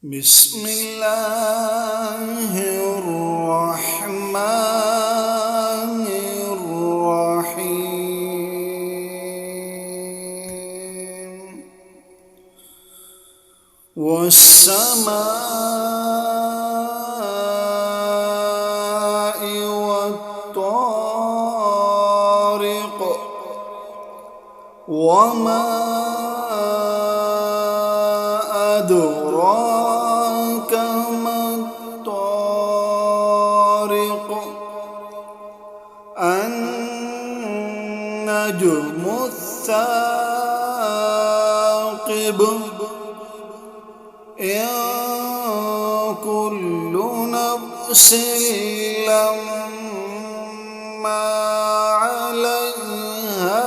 بسم الله الرحمن الرحيم والسماء والطارق وما أدراك ما الطارق النجم الثاقب إن كل نفس لما عليها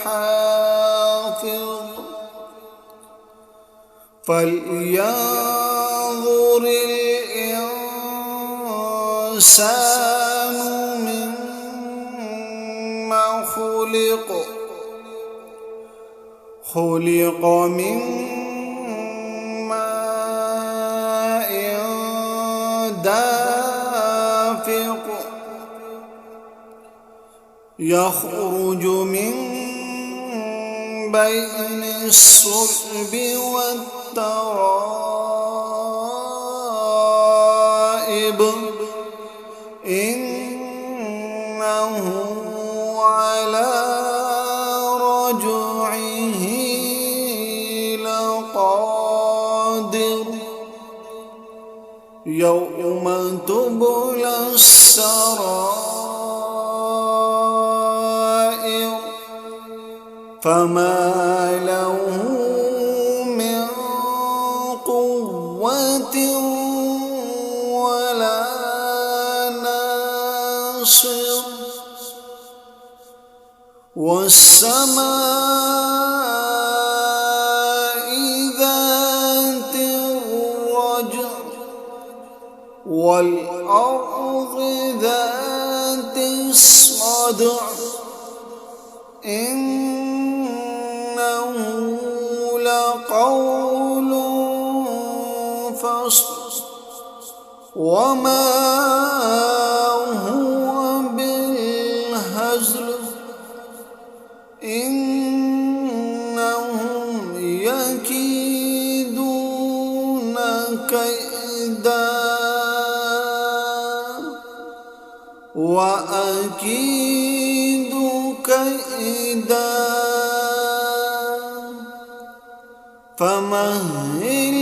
حافظ فلينظر الإنسان مما خلق من ماء دافق يخرج من بين الصلب والترائب إنه على رجعه لقادر يوم تبلى السرائر فما له من قوة ولا ناصر والسماء ذات الرجع والأرض ذات الصدع إنه لقول فصل وما هو بالهزل إنهم يكيدون كيدا وأكيد كيدا فمهل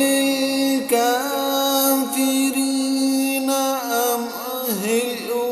الكافرين أمهلهم